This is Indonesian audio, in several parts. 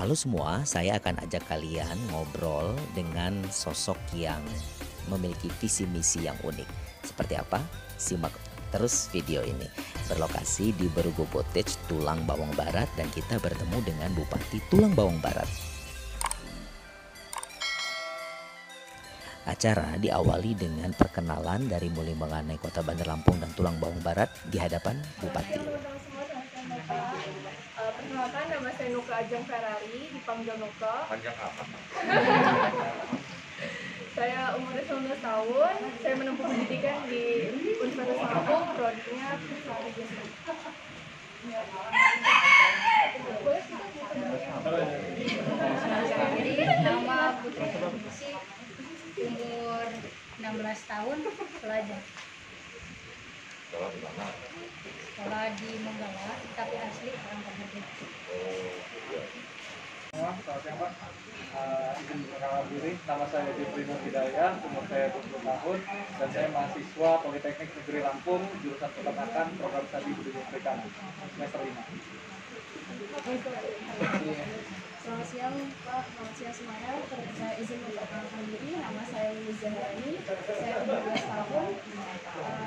Halo semua, saya akan ajak kalian ngobrol dengan sosok yang memiliki visi misi yang unik. Seperti apa? Simak terus video ini. Berlokasi di Berugo Botage, Tulang Bawang Barat, dan kita bertemu dengan Bupati Tulang Bawang Barat. Acara diawali dengan perkenalan dari mulai mengenai Kota Bandar Lampung dan Tulang Bawang Barat di hadapan Bupati. Teman-teman semua, selamat datang. Perkenalkan, nama saya Nuka Ajeng Ferrari, dipanggil Nuka. Panjang apa? Saya umur 19 tahun, saya menempuh pendidikan di Universitas Lampung, prodinya Psikologi. Jadi nama Putri Susi, umur 16 tahun, pelajar. Sekolah di mana? Sekolah di Menggala, tapi asli orang Kabupaten. Oh, iya. Semua, selamat siang Pak. Izin perkenalan diri, nama saya Jeffrey Hidayah, umur saya 20 tahun, dan saya mahasiswa Politeknik Negeri Lampung, jurusan Peternakan, program studi budidaya perikanan, semester 5. Selamat siang Pak, selamat siang semuanya. Saya izin memperkenalkan diri, nama saya Lili Zahrani, saya umur 12 tahun,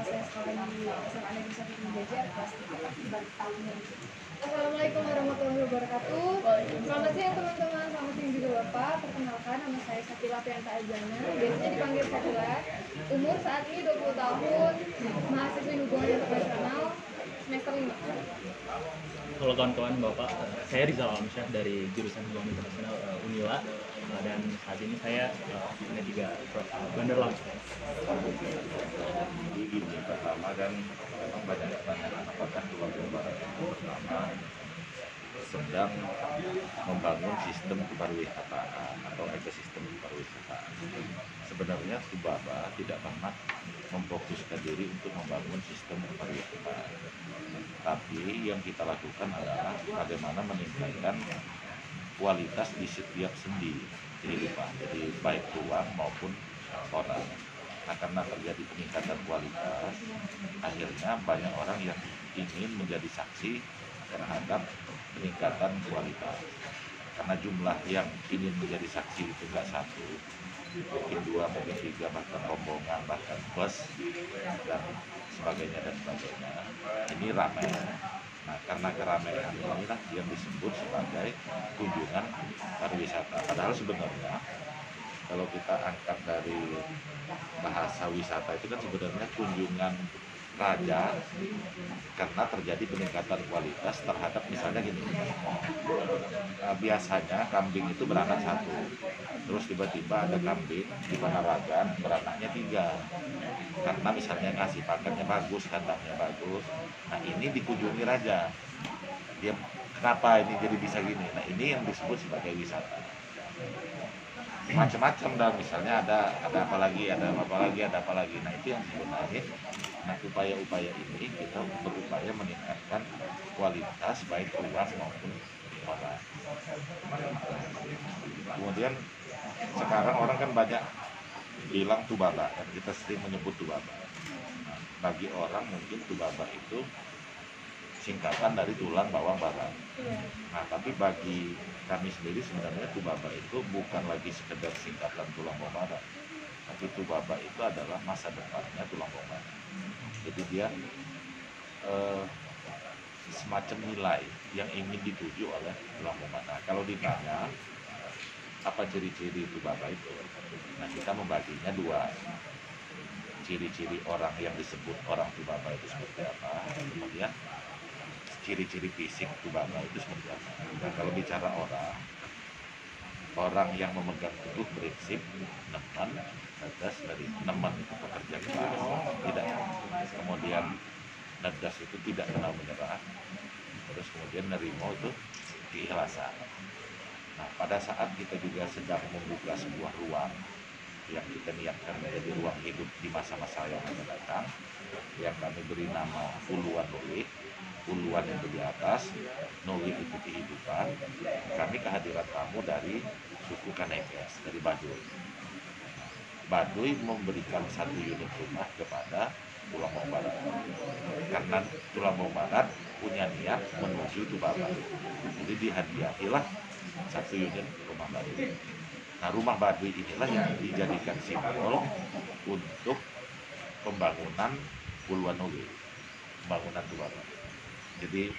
saya sekolah di SMA Negeri 1 Penjajar, kelas 3 tahun. Assalamualaikum warahmatullahi wabarakatuh. Selamat siang teman-teman, selamat siang juga Bapak. Perkenalkan, nama saya Sakila Pianta Ajana, biasanya dipanggil Sakila. Umur saat ini 20 tahun, mahasiswi hubungan internasional, semester 5. Halo kawan-kawan, Bapak, saya Rizal Alamsyah dari jurusan Hubungan Internasional Unila, dan saat ini saya D3 Bandar Lampung. Jadi gini, pertama kan memang banyak apakah Tulang Bawang Barat yang pertama sedang membangun sistem kepariwisataan atau ekosistem kepariwisataan. Sebenarnya Subaba tidak pernah memfokuskan diri untuk membangun sistem kepariwisataan. Tapi yang kita lakukan adalah bagaimana meningkatkan kualitas di setiap sendi kehidupan, jadi baik tulang maupun orang. Nah, karena terjadi peningkatan kualitas, akhirnya banyak orang yang ingin menjadi saksi terhadap peningkatan kualitas. Karena jumlah yang ingin menjadi saksi itu nggak satu, mungkin dua, mungkin tiga, bahkan rombongan, bahkan bus, dan sebagainya dan sebagainya. Ini ramai. Nah, karena keramaian inilah yang disebut sebagai kunjungan pariwisata. Padahal sebenarnya kalau kita angkat dari bahasa wisata itu kan sebenarnya kunjungan raja, karena terjadi peningkatan kualitas terhadap misalnya gini, biasanya kambing itu beranak satu, terus tiba-tiba ada kambing di mana ragan beranaknya 3, karena misalnya ngasih pakannya bagus, kandangnya bagus. Nah, ini dikunjungi raja, dia kenapa ini jadi bisa gini. Nah, ini yang disebut sebagai wisata. Macam-macam dah, misalnya ada apa lagi, ada apa lagi. Nah, itu yang sebenarnya. Nah, upaya-upaya ini kita berupaya meningkatkan kualitas baik ruang maupun orang. Kemudian sekarang orang kan banyak bilang Tubaba, kan kita sering menyebut Tubaba. Nah, bagi orang mungkin Tubaba itu singkatan dari Tulang Bawang Barat. Nah, tapi bagi kami sendiri sebenarnya Tubaba itu bukan lagi sekedar singkatan Tulang Bawang Barat, tapi Tubaba itu adalah masa depannya Tulang Bawang Barat. Jadi dia semacam nilai yang ingin dituju oleh Tulang Bawang Barat. Nah, kalau ditanya apa ciri-ciri Tubaba itu, nah kita membaginya dua. Ciri-ciri orang yang disebut orang Tubaba itu seperti apa, kemudian ciri-ciri fisik Tubaba itu seperti apa. Nah, kalau bicara orang yang memegang teguh prinsip neman, nedas, dari neman itu pekerja keras, tidak, kemudian nedas itu tidak kenal menyerah, terus kemudian nerimo itu keikhlasan. Nah, pada saat kita juga sedang membuka sebuah ruang yang kita niatkan menjadi ruang hidup di masa-masa yang akan datang, yang kami beri nama Uluan Nulik. Uluan itu di atas, Nulik itu kehidupan. Kami kehadiran tamu dari suku Kanekes, dari Baduy. Baduy memberikan satu unit rumah kepada Tulang Bawang Barat. Karena Tulang Bawang Barat punya niat menuju Tubaba. Jadi dihadiahilah 1 unit rumah Baduy. Nah, rumah Baduy inilah yang dijadikan simbol untuk pembangunan Pulwanuli, pembangunan Tubaba. Jadi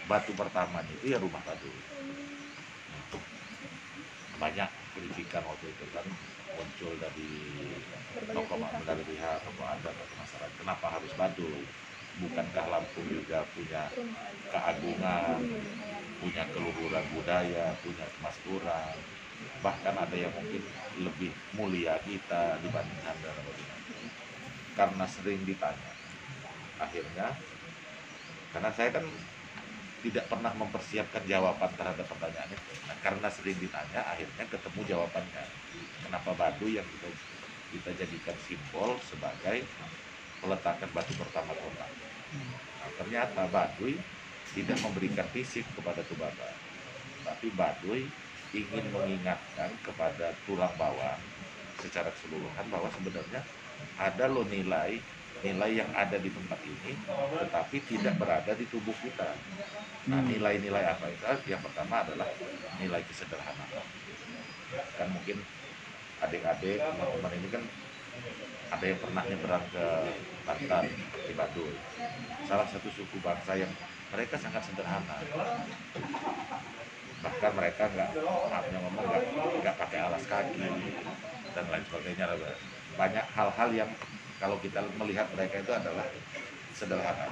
batu pertama itu ya rumah Baduy. Banyak kritikan waktu itu kan muncul dari tokoh adat atau masyarakat, kenapa harus Baduy? Bukankah Lampung juga punya keagungan, punya keluhuran budaya, punya kemakmuran, bahkan ada yang mungkin lebih mulia kita dibanding Anda. Karena sering ditanya, akhirnya karena saya kan tidak pernah mempersiapkan jawaban terhadap pertanyaan itu. Nah, karena sering ditanya, akhirnya ketemu jawabannya. Kenapa Baduy yang kita jadikan simbol sebagai peletakan batu pertama kota. Nah, ternyata Baduy tidak memberikan fisik kepada Tubaba, tapi Baduy ingin mengingatkan kepada tulang bawah secara keseluruhan bahwa sebenarnya ada loh nilai yang ada di tempat ini, tetapi tidak berada di tubuh kita. Nah, nilai-nilai apa itu? Yang pertama adalah nilai kesederhanaan. Kan mungkin adik-adik, teman-teman ini kan ada yang pernah nyebrang ke Banten, di Baduy. Salah satu suku bangsa yang mereka sangat sederhana. Bahkan mereka nggak pakai alas kaki dan lain sebagainya. Banyak hal-hal yang kalau kita melihat mereka itu adalah sederhana.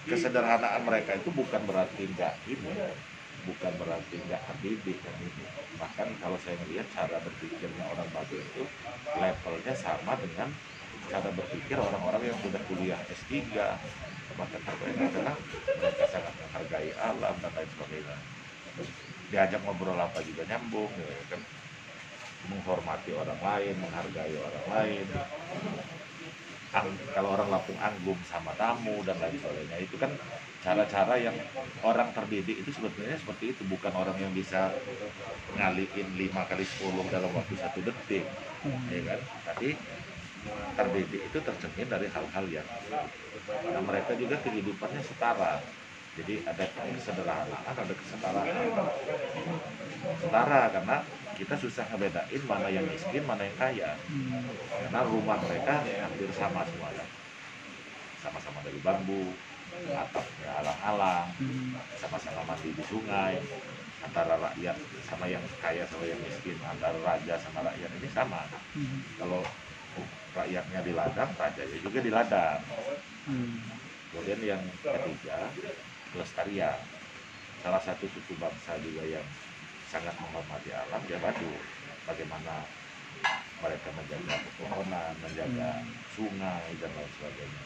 Kesederhanaan mereka itu bukan berarti nggak ini, bukan berarti nggak habibi dan ini. Bahkan kalau saya melihat cara berpikirnya orang Baduy itu levelnya sama dengan cara berpikir orang-orang yang sudah kuliah S3, bahkan karena mereka sangat menghargai alam dan lain sebagainya. Diajak ngobrol apa juga nyambung, ya kan? Menghormati orang lain, menghargai orang lain. Kalau orang Lampung anggung sama tamu dan lain sebagainya, itu kan cara-cara yang orang terdidik itu sebetulnya seperti itu, bukan orang yang bisa ngaliin 5 kali 10 dalam waktu 1 detik, ya kan? Tapi terdidik itu tercermin dari hal-hal yang karena mereka juga kehidupannya setara. Jadi ada kesederhanaan, ada kesetaraan. Setara karena kita susah ngebedain mana yang miskin, mana yang kaya. Karena rumah mereka hampir sama semuanya. Sama-sama dari bambu, atapnya alang-alang, sama-sama mandi di sungai. Antara rakyat sama yang kaya sama yang miskin, antara raja sama rakyat ini sama. Kalau rakyatnya di ladang, rajanya juga di ladang. Kemudian yang ketiga, pelestarian. Salah satu suku bangsa juga yang sangat menghormati alam ya Baduy. Bagaimana mereka menjaga pepohonan, menjaga sungai dan lain sebagainya.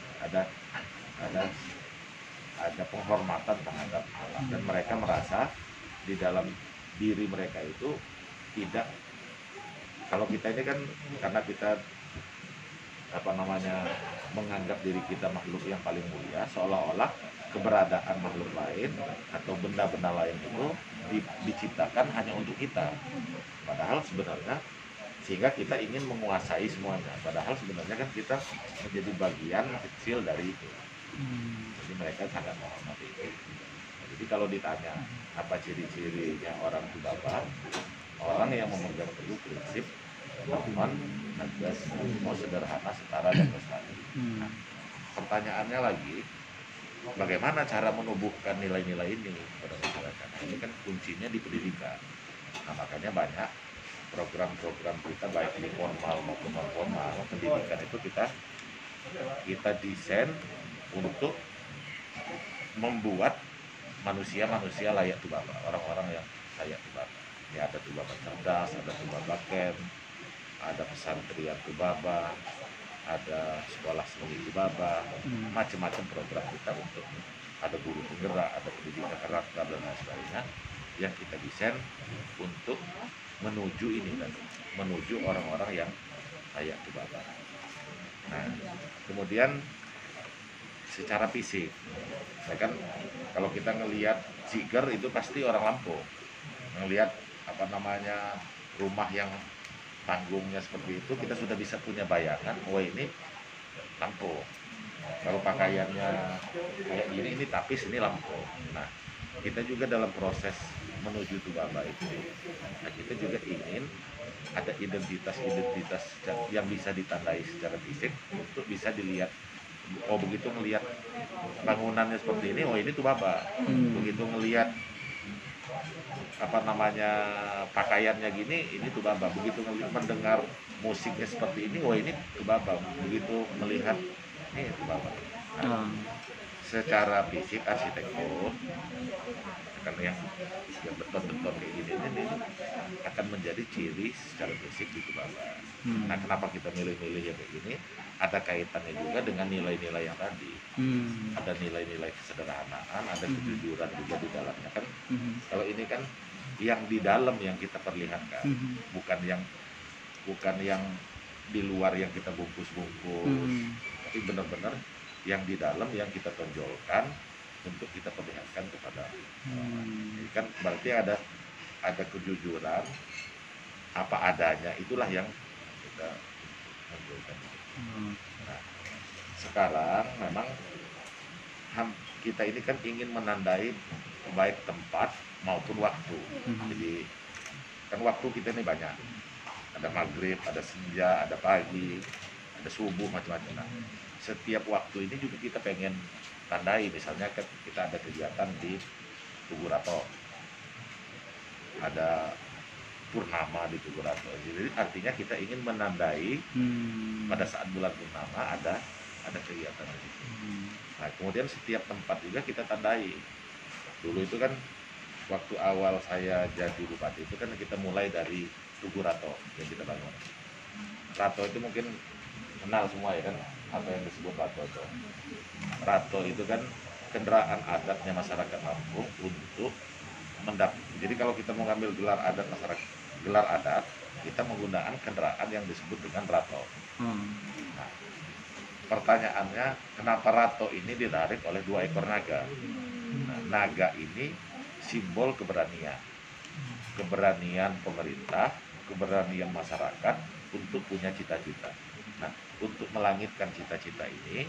Ada penghormatan terhadap alam dan mereka merasa di dalam diri mereka itu tidak, kalau kita ini kan karena kita menganggap diri kita makhluk yang paling mulia, seolah-olah keberadaan makhluk lain atau benda-benda lain itu diciptakan hanya untuk kita. Padahal sebenarnya sehingga kita ingin menguasai semuanya. Padahal sebenarnya kan kita menjadi bagian kecil dari itu. Jadi mereka sangat menghormati itu. Jadi kalau ditanya apa ciri-cirinya orang Tubaba, orang yang memegang teguh prinsip Rahman, Nagas, mau sederhana, setara dan lestari. Nah, pertanyaannya lagi, bagaimana cara menumbuhkan nilai-nilai ini pada masyarakat? Nah, ini kan kuncinya di pendidikan. Nah, makanya banyak program-program kita baik di formal maupun non formal pendidikan itu kita desain untuk membuat manusia-manusia layak Tubaba, orang-orang yang layak Tubaba. Ya, ada Tubaba cerdas, ada Tubaba camp, ada pesantren Tubaba, ada sekolah seni Tubaba, macam-macam program kita untuk ada guru penggerak, ada pendidikan karakter dan lain sebagainya yang kita desain untuk menuju ini dan menuju orang-orang yang layak Tubaba. Nah, kemudian secara fisik, ya kan kalau kita ngelihat Ciger itu pasti orang Lampung, ngelihat rumah yang panggungnya seperti itu, kita sudah bisa punya bayangan, oh ini Lampung. Kalau pakaiannya kayak gini, ini tapis, ini lampung. Nah, kita juga dalam proses menuju Tubaba itu, nah kita juga ingin ada identitas-identitas yang bisa ditandai secara fisik untuk bisa dilihat. Oh, begitu ngelihat bangunannya seperti ini, oh ini Tubaba. Begitu ngelihat apa namanya pakaiannya gini, ini Tubaba. Begitu mendengar musiknya seperti ini, oh ini Tubaba. Begitu melihat ini Tubaba. Nah, secara fisik arsitektur kan yang beton-beton kayak gini ini akan menjadi ciri secara fisik di Tubaba. Nah, kenapa kita milih-milih yang kayak gini? Ada kaitannya juga dengan nilai-nilai yang tadi. Ada nilai-nilai kesederhanaan, ada kejujuran juga di dalamnya kan. Kalau ini kan yang di dalam yang kita perlihatkan, bukan yang di luar yang kita bungkus-bungkus, tapi benar-benar yang di dalam yang kita tonjolkan untuk kita perlihatkan kepada orang. Ini kan berarti ada kejujuran apa adanya, itulah yang kita tonjolkan. Nah, sekarang memang kita ini kan ingin menandai baik tempat maupun waktu. Jadi kan waktu kita ini banyak, ada maghrib, ada senja, ada pagi, ada subuh, macam-macam. Nah, setiap waktu ini juga kita pengen tandai, misalnya kita ada kegiatan di Tugu Rato, ada purnama di Tugu Rato, jadi artinya kita ingin menandai pada saat bulan purnama ada kegiatan di situ. Nah, kemudian setiap tempat juga kita tandai. Dulu itu kan waktu awal saya jadi bupati itu kan kita mulai dari Tugu Rato yang kita bangun. Rato itu mungkin kenal semua ya kan, apa yang disebut Rato itu. Rato itu kan kendaraan adatnya masyarakat Lampung untuk jadi kalau kita mau ngambil gelar adat masyarakat, gelar adat, kita menggunakan kendaraan yang disebut dengan Rato. Nah, pertanyaannya, kenapa Rato ini ditarik oleh 2 ekor naga? Nah, naga ini simbol keberanian pemerintah, keberanian masyarakat untuk punya cita-cita. Nah, untuk melangitkan cita-cita ini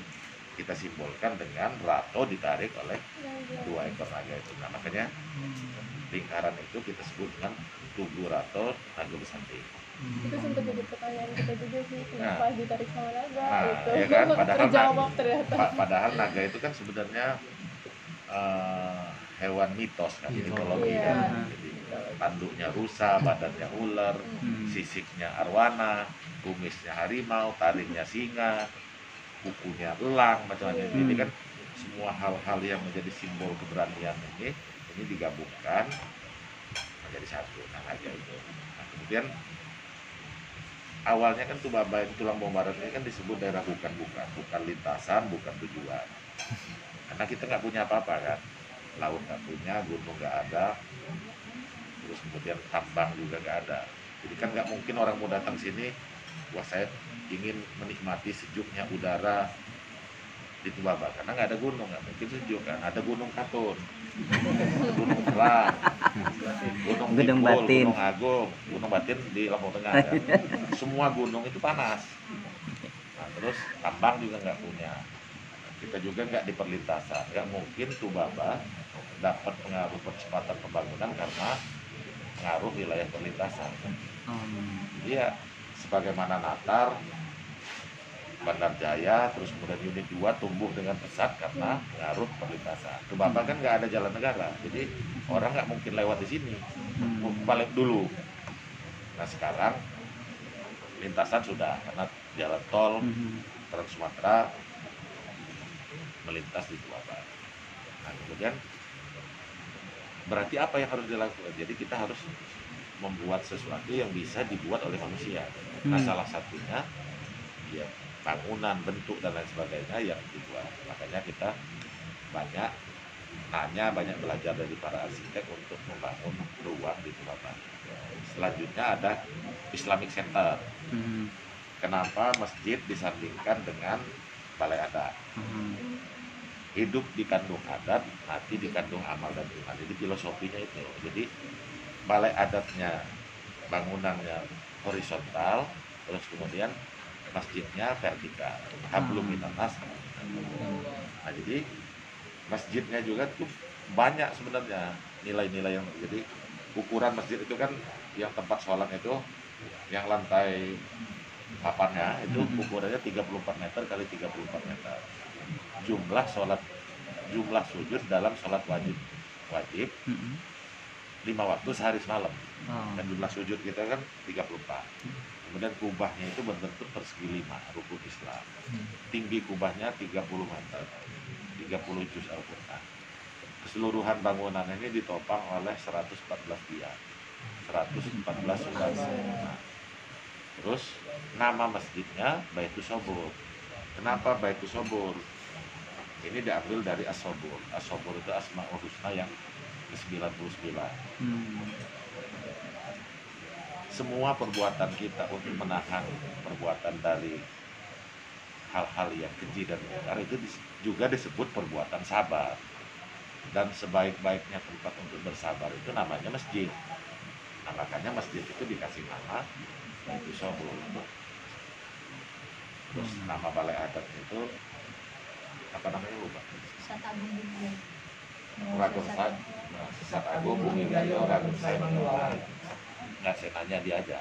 kita simbolkan dengan Rato ditarik oleh 2 ekor naga itu. Nah, makanya lingkaran itu kita sebut dengan Tugu Rato Naga Besanti. Itu sempat jadi pertanyaan kita juga sih, kenapa ditarik sama naga gitu. Ya kan, terjawab ternyata. Padahal naga itu kan sebenarnya hewan mitos kan, mitologi kan. Jadi tanduknya rusa, badannya ular, sisiknya arwana, kumisnya harimau, taringnya singa, kukunya elang, macam-macam. Ini kan semua hal-hal yang menjadi simbol keberanian ini digabungkan menjadi satu. Nah, naga itu. Nah, kemudian awalnya kan Tubaba Tulang Bawang Barat ini kan disebut daerah bukan lintasan, bukan tujuan. Karena kita nggak punya apa-apa kan, laut nggak punya, gunung nggak ada, terus kemudian tambang juga nggak ada. Jadi kan nggak mungkin orang mau datang sini, wah saya ingin menikmati sejuknya udara di Tubaba, karena nggak ada gunung, nggak mungkin sejuk kan. Ada Gunung Katun, Gunung Terang, Gunung Tipul, Gunung Agung, Gunung Batin di Lampung Tengah kan. Semua gunung itu panas. Nah, terus tambang juga nggak punya. Kita juga nggak di perlintasan, nggak mungkin Tubaba dapat pengaruh percepatan pembangunan karena pengaruh wilayah perlintasan. Jadi ya sebagaimana Natar, Bandar Jaya, terus kemudian unit 2 tumbuh dengan pesat karena pengaruh perlintasan. Tubaba kan nggak ada jalan negara, jadi orang nggak mungkin lewat di sini, balik dulu. Nah, sekarang lintasan sudah, karena jalan tol Trans Sumatera melintas di Tubaba. Nah, kemudian berarti apa yang harus dilakukan? Jadi kita harus membuat sesuatu yang bisa dibuat oleh manusia. Nah, salah satunya ya bangunan, bentuk dan lain sebagainya yang dibuat. Makanya kita banyak nanya, banyak belajar dari para arsitek untuk membangun ruang di Tubaba. Selanjutnya ada Islamic Center. Kenapa masjid disandingkan dengan balai adat? Hidup dikandung adat, mati dikandung amal dan iman. Jadi filosofinya itu. Jadi balai adatnya bangunannya horizontal, terus kemudian masjidnya vertikal, hablum minanas. Nah, jadi masjidnya juga tuh banyak sebenarnya nilai-nilai yang, jadi ukuran masjid itu kan yang tempat sholat itu yang lantai papannya itu ukurannya 34 meter kali 34 meter. Jumlah sujud dalam sholat wajib 5 waktu sehari semalam. Dan jumlah sujud kita kan 34. Kemudian kubahnya itu berbentuk persegi 5, rukun Islam. Tinggi kubahnya 30 meter, 30 juz Al-Quran. Keseluruhan bangunan ini ditopang oleh 114 tiang, 114 surat. Terus nama masjidnya Baitus Sobur. Kenapa Baitus Sobur? Ini diambil dari As-Sobur. As-Sobur itu Asmaul Husna yang ke-99. Semua perbuatan kita untuk menahan perbuatan dari hal-hal yang keji dan mungkar itu juga disebut perbuatan sabar. Dan sebaik-baiknya tempat untuk bersabar itu namanya masjid. Nah, makanya masjid itu dikasih nama Baitus Sobur. Terus nama balai adat itu apa namanya, lupa. Ragusan, Sesat Agung, Bumi Gayo, Ragusan. Nggak, saya nanya dia aja.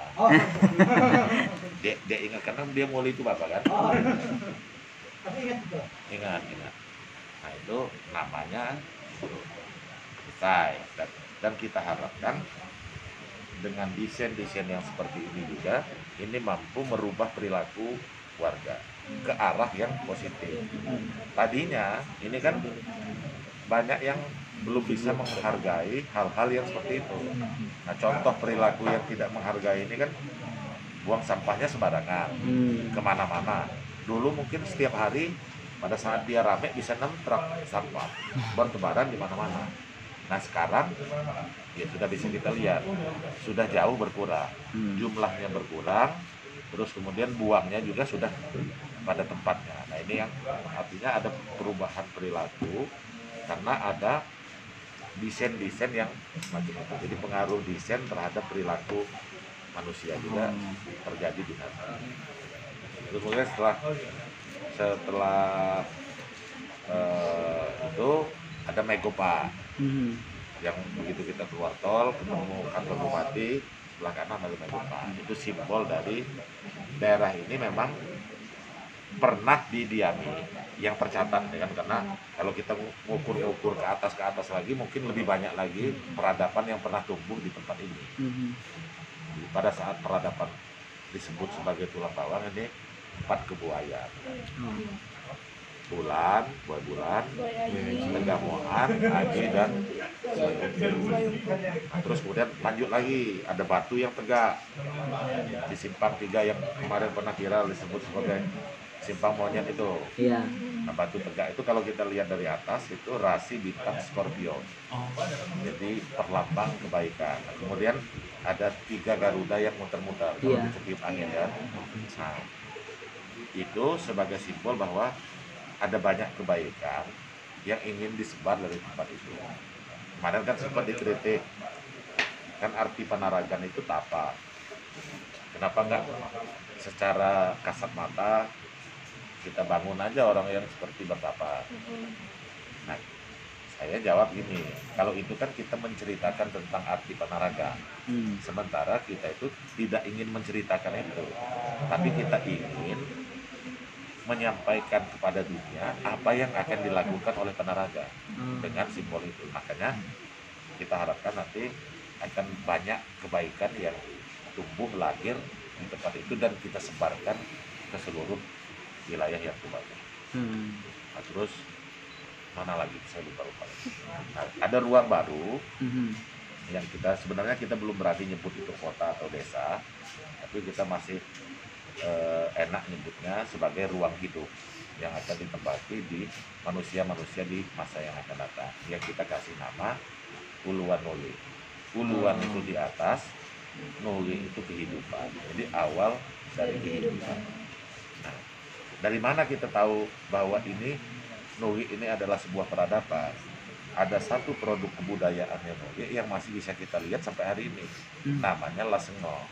Dia ingat karena dia mulai itu Bapak kan? Ingat. Nah itu namanya selesai. Dan kita harapkan dengan desain-desain yang seperti ini juga, ini mampu merubah perilaku warga ke arah yang positif. Tadinya ini kan banyak yang belum bisa menghargai hal-hal yang seperti itu. Nah, contoh perilaku yang tidak menghargai ini kan buang sampahnya sembarangan kemana-mana. Dulu mungkin setiap hari pada saat dia rame bisa 6 truk sampah bertebaran di mana-mana. Nah sekarang ya sudah bisa kita lihat sudah jauh berkurang, jumlahnya berkurang, terus kemudian buangnya juga sudah pada tempatnya. Nah ini yang artinya ada perubahan perilaku karena ada desain-desain yang macam itu. Jadi pengaruh desain terhadap perilaku manusia juga terjadi di sana. Terus kemudian setelah itu ada Megopa yang begitu kita keluar tol ketemu kantor bupati, sebelah kanan ada Megopa. Itu simbol dari daerah ini memang pernah didiami yang tercatat ya kan, karena kalau kita ngukur ke atas lagi mungkin lebih banyak lagi peradaban yang pernah tumbuh di tempat ini. Pada saat peradaban disebut sebagai tulang bawang ini 4 kebuayan. Bulan, Tegamoan, Aji dan nah, terus kemudian lanjut lagi ada batu yang tegak di simpang 3 yang kemarin pernah viral disebut sebagai simpang monyet itu. Iya. Nah, batu tegak itu kalau kita lihat dari atas itu rasi bintang Scorpio. Jadi perlambang kebaikan. Nah, kemudian ada 3 Garuda yang muter-muter kalau diketiup angin kan. Nah, itu sebagai simbol bahwa ada banyak kebaikan yang ingin disebar dari tempat itu. Kemarin kan sempat dikritik, kan arti Panaragan itu tapa. Kenapa enggak secara kasat mata kita bangun aja orang yang seperti bertapa? Nah, saya jawab gini, kalau itu kan kita menceritakan tentang arti Panaragan. Sementara kita itu tidak ingin menceritakan itu, tapi kita ingin menyampaikan kepada dunia apa yang akan dilakukan oleh Panaraga dengan simbol itu. Makanya kita harapkan nanti akan banyak kebaikan yang tumbuh lahir di tempat itu dan kita sebarkan ke seluruh wilayah yang Tubangan. Nah, terus mana lagi saya lupa. Nah, ada ruang baru yang kita sebenarnya kita belum berani nyebut itu kota atau desa, tapi kita masih enak nyebutnya sebagai ruang hidup yang akan ditempati di manusia-manusia di masa yang akan datang, yang kita kasih nama Uluan Nuli. Uluan itu di atas, Nuli itu kehidupan, jadi awal dari kehidupan. Nah, dari mana kita tahu bahwa ini Nuli ini adalah sebuah peradaban? Ada satu produk kebudayaan yang masih bisa kita lihat sampai hari ini, namanya Lasengo.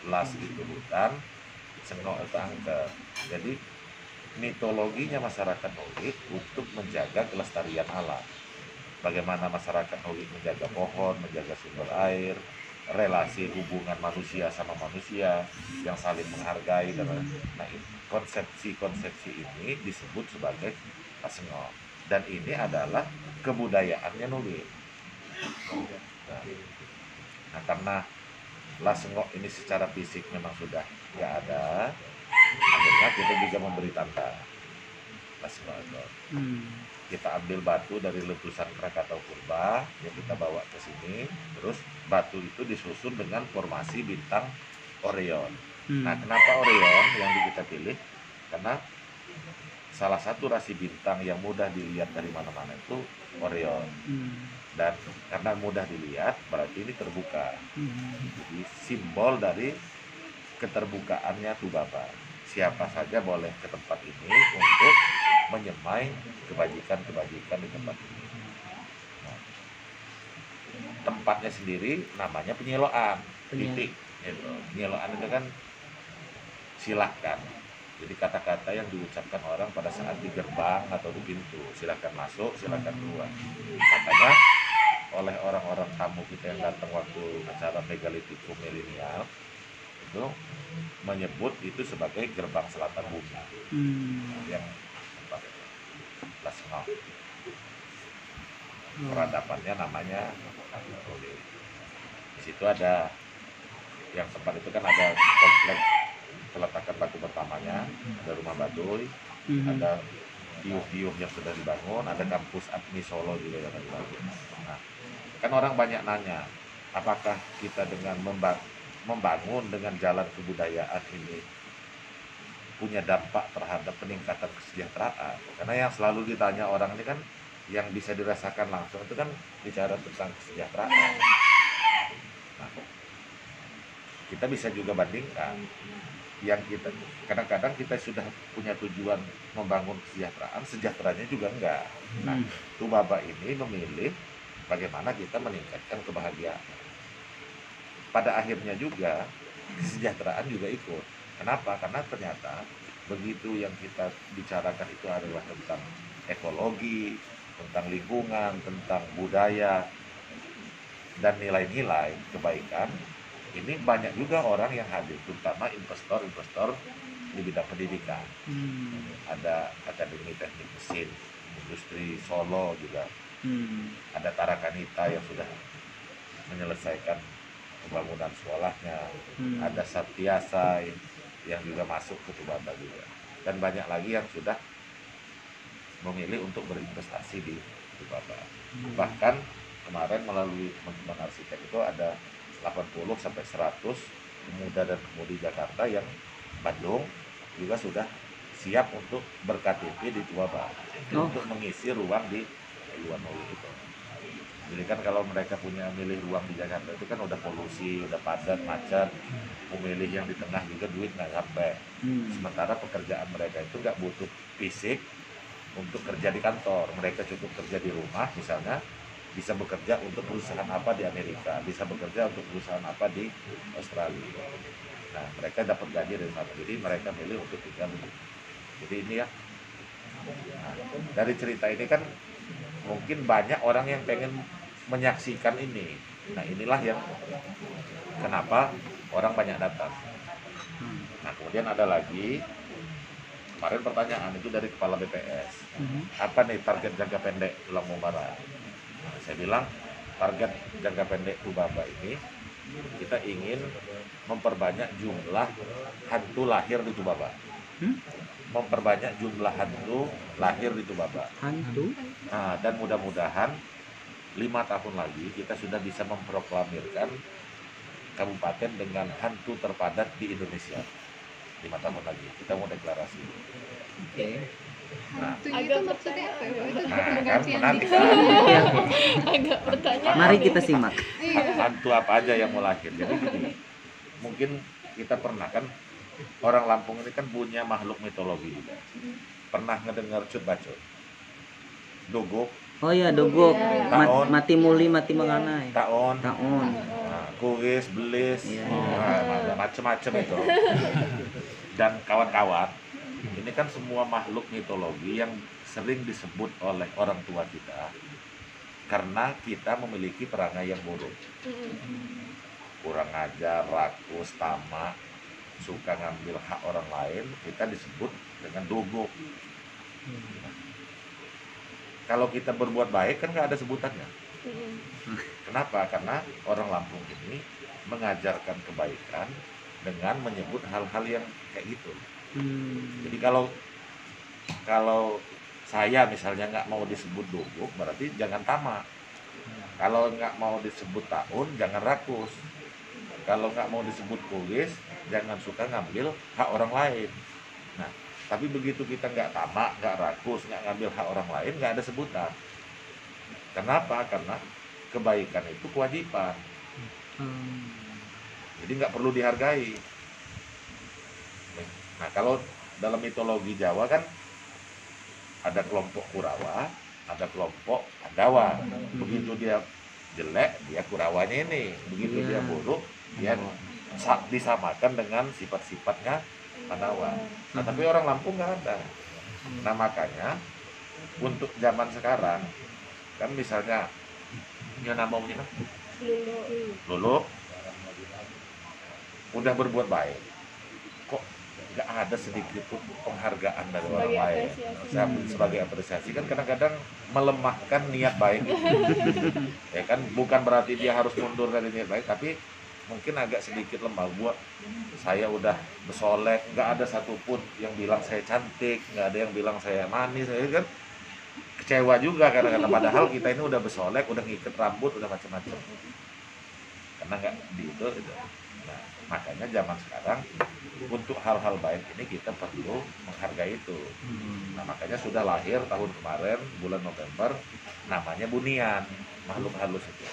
Las itu hutan, Sengok itu angker. Jadi mitologinya masyarakat Nogik untuk menjaga kelestarian alam. Bagaimana masyarakat Nogik menjaga pohon, menjaga sumber air, relasi hubungan manusia sama manusia yang saling menghargai dan nah, konsepsi-konsepsi ini disebut sebagai Lasengok. Dan ini adalah kebudayaannya Nogik. Nah, karena Lasengok ini secara fisik memang sudah nggak ada, akhirnya kita juga memberi tanda Lasengok. Kita ambil batu dari letusan Krakatau Purba yang kita bawa ke sini, terus batu itu disusun dengan formasi bintang Orion. Nah, kenapa Orion yang kita pilih? Karena salah satu rasi bintang yang mudah dilihat dari mana-mana itu Orion. Dan karena mudah dilihat, berarti ini terbuka. Jadi simbol dari keterbukaannya Tubaba. Siapa saja boleh ke tempat ini untuk menyemai kebajikan-kebajikan di tempat ini. Nah, tempatnya sendiri namanya penyeloan, titik. Gitu. Penyeloan itu kan silahkan. Jadi kata-kata yang diucapkan orang pada saat di gerbang atau di pintu, silahkan masuk, silahkan keluar. Makanya oleh orang-orang tamu kita yang datang waktu acara Megalitikum milenial itu menyebut itu sebagai gerbang selatan bumi. Yang Lasengok. Peradabannya namanya di situ ada yang tempat itu kan ada kompleks peletakan batu pertamanya, ada rumah Baduy, ada tiuh-tiuh yang sudah dibangun, ada kampus Admi Solo juga yang dibangun. Nah, kan orang banyak nanya, apakah kita dengan membangun dengan jalan kebudayaan ini punya dampak terhadap peningkatan kesejahteraan? Karena yang selalu ditanya orang ini kan yang bisa dirasakan langsung itu kan bicara tentang kesejahteraan. Nah, kita bisa juga bandingkan yang kita kadang-kadang kita sudah punya tujuan membangun kesejahteraan, sejahteranya juga enggak. Nah, Tubaba ini memilih bagaimana kita meningkatkan kebahagiaan. Pada akhirnya juga kesejahteraan juga ikut. Kenapa? Karena ternyata begitu yang kita bicarakan itu adalah tentang ekologi, tentang lingkungan, tentang budaya, dan nilai-nilai kebaikan. Ini banyak juga orang yang hadir, terutama investor-investor di bidang pendidikan. Ada Akademi Teknik Mesin, Industri Solo juga. Ada Tarakanita yang sudah menyelesaikan pembangunan sekolahnya. Ada Satyasa yang juga masuk ke Tubaba juga. Dan banyak lagi yang sudah memilih untuk berinvestasi di Tubaba. Bahkan kemarin melalui teman-teman arsitek itu ada 80 sampai 100 pemuda dan pemudi Jakarta yang Bandung juga sudah siap untuk berKTP di Tubaba untuk mengisi ruang di luar Nogik itu. Jadi kan kalau mereka punya milih ruang di Jakarta itu kan udah polusi, udah padat, macet, memilih yang di tengah juga duit nggak sampai. Sementara pekerjaan mereka itu nggak butuh fisik untuk kerja di kantor, mereka cukup kerja di rumah misalnya. Bisa bekerja untuk perusahaan apa di Amerika, bisa bekerja untuk perusahaan apa di Australia. Nah, mereka dapat gaji dari sana, jadi mereka pilih untuk tinggal di sini. Jadi ini ya, nah, dari cerita ini kan mungkin banyak orang yang pengen menyaksikan ini. Nah, inilah yang kenapa orang banyak datang. Nah, kemudian ada lagi, kemarin pertanyaan itu dari Kepala BPS, apa nih target jangka pendek Tulang Barat? Nah, saya bilang target jangka pendek Tubaba ini kita ingin memperbanyak jumlah hantu lahir di Tubaba. Memperbanyak jumlah hantu lahir di Tubaba. Hantu? Nah, dan mudah-mudahan 5 tahun lagi kita sudah bisa memproklamirkan kabupaten dengan hantu terpadat di Indonesia. 5 tahun lagi kita mau deklarasi. Oke. Nah, Agak maksudnya apa ya? kan nanti kan Agak pertanyaan. Mari kita simak. hantu apa aja yang mau lahir. Jadi gini, mungkin kita pernah kan orang Lampung ini kan punya makhluk mitologi juga. Pernah ngedengar Cut Bacot? Dogok, Oh ya, Dogok. Taon. Mati muli, mati menganai. Taon. Taon. Nah, kuis, belis, Iya. macam-macam itu. Dan kawan-kawan, ini kan semua makhluk mitologi yang sering disebut oleh orang tua kita karena kita memiliki perangai yang buruk. Kurang ajar, rakus, tamak, suka ngambil hak orang lain, kita disebut dengan dogok. Kalau kita berbuat baik kan nggak ada sebutannya. Kenapa? Karena orang Lampung ini mengajarkan kebaikan dengan menyebut hal-hal yang kayak gitu. Jadi kalau saya misalnya nggak mau disebut dogok, berarti jangan tamak. Kalau nggak mau disebut tahun, jangan rakus. Kalau nggak mau disebut kuis, jangan suka ngambil hak orang lain. Nah, tapi begitu kita nggak tamak, nggak rakus, nggak ngambil hak orang lain, nggak ada sebutan. Kenapa? Karena kebaikan itu kewajiban. Jadi nggak perlu dihargai. Nah, kalau dalam mitologi Jawa kan ada kelompok Kurawa, ada kelompok Pandawa. Begitu dia jelek, dia Kurawanya ini. Begitu dia buruk, dia disamakan dengan sifat-sifatnya Pandawa. Nah, tapi orang Lampung nggak ada. Nah, makanya untuk zaman sekarang kan misalnya punya nama punya Lulu udah berbuat baik, kok nggak ada sedikit pun penghargaan dari orang lain. Sebagai apresiasi kan kadang-kadang melemahkan niat baik. Ya kan, bukan berarti dia harus mundur dari niat baik, tapi mungkin agak sedikit lemah. Buat saya udah bersolek, nggak ada satupun yang bilang saya cantik, nggak ada yang bilang saya manis. Saya kan kecewa juga kadang-kadang, padahal kita ini udah bersolek, udah ngikat rambut, udah macam-macam, karena nggak di itu. Nah, makanya zaman sekarang untuk hal-hal baik ini kita perlu menghargai itu. Nah, makanya sudah lahir tahun kemarin bulan November namanya Bunian, makhluk halus itu.